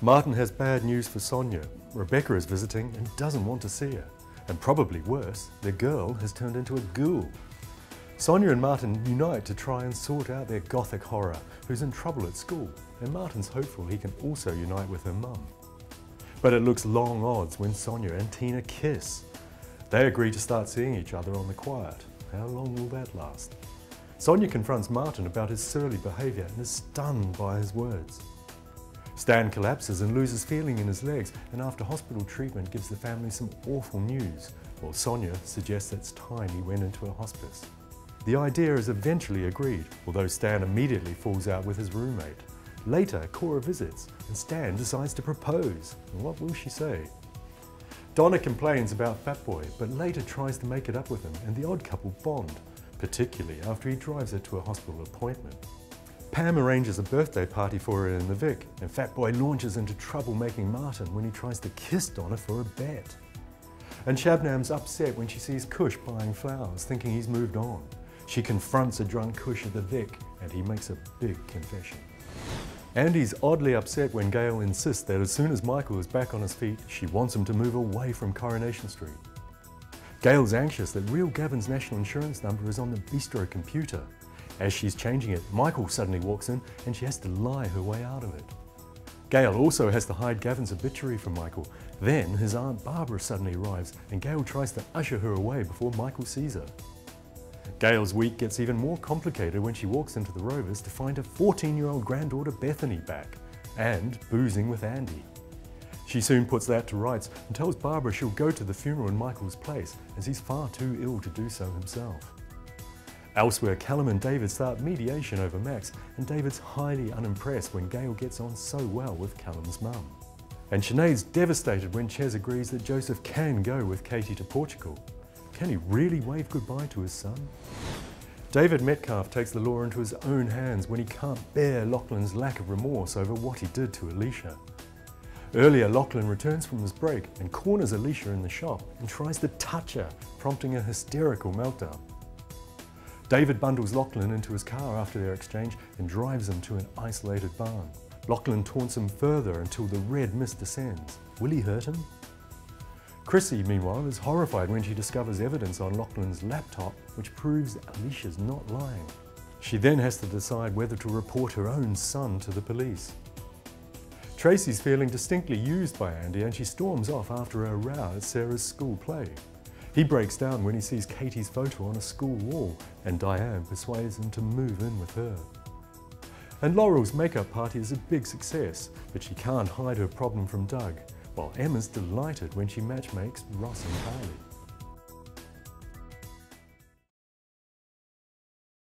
Martin has bad news for Sonia. Rebecca is visiting and doesn't want to see her. And probably worse, their girl has turned into a ghoul. Sonia and Martin unite to try and sort out their gothic horror, who's in trouble at school, and Martin's hopeful he can also unite with her mum. But it looks long odds when Sonia and Tina kiss. They agree to start seeing each other on the quiet. How long will that last? Sonia confronts Martin about his surly behaviour and is stunned by his words. Stan collapses and loses feeling in his legs, and after hospital treatment gives the family some awful news, while Sonia suggests it's time he went into a hospice. The idea is eventually agreed, although Stan immediately falls out with his roommate. Later, Cora visits, and Stan decides to propose. What will she say? Donna complains about Fat Boy, but later tries to make it up with him, and the odd couple bond, particularly after he drives her to a hospital appointment. Pam arranges a birthday party for her in the Vic, and Fat Boy launches into trouble-making Martin when he tries to kiss Donna for a bet. And Shabnam's upset when she sees Kush buying flowers, thinking he's moved on. She confronts a drunk Kush at the Vic, and he makes a big confession. Andy's oddly upset when Gail insists that as soon as Michael is back on his feet, she wants him to move away from Coronation Street. Gail's anxious that real Gavin's national insurance number is on the bistro computer. As she's changing it, Michael suddenly walks in and she has to lie her way out of it. Gail also has to hide Gavin's obituary from Michael. Then his Aunt Barbara suddenly arrives and Gail tries to usher her away before Michael sees her. Gail's week gets even more complicated when she walks into the Rovers to find her 14-year-old granddaughter Bethany back and boozing with Andy. She soon puts that to rights and tells Barbara she'll go to the funeral in Michael's place as he's far too ill to do so himself. Elsewhere, Callum and David start mediation over Max, and David's highly unimpressed when Gail gets on so well with Callum's mum. And Sinead's devastated when Ches agrees that Joseph can go with Katie to Portugal. Can he really wave goodbye to his son? David Metcalf takes the law into his own hands when he can't bear Lachlan's lack of remorse over what he did to Alicia. Earlier, Lachlan returns from his break and corners Alicia in the shop and tries to touch her, prompting a hysterical meltdown. David bundles Lachlan into his car after their exchange and drives him to an isolated barn. Lachlan taunts him further until the red mist descends. Will he hurt him? Chrissy, meanwhile, is horrified when she discovers evidence on Lachlan's laptop which proves Alicia's not lying. She then has to decide whether to report her own son to the police. Tracy's feeling distinctly used by Andy and she storms off after a row at Sarah's school play. He breaks down when he sees Katie's photo on a school wall and Diane persuades him to move in with her. And Laurel's makeup party is a big success, but she can't hide her problem from Doug, while Emma's delighted when she matchmakes Ross and Carly.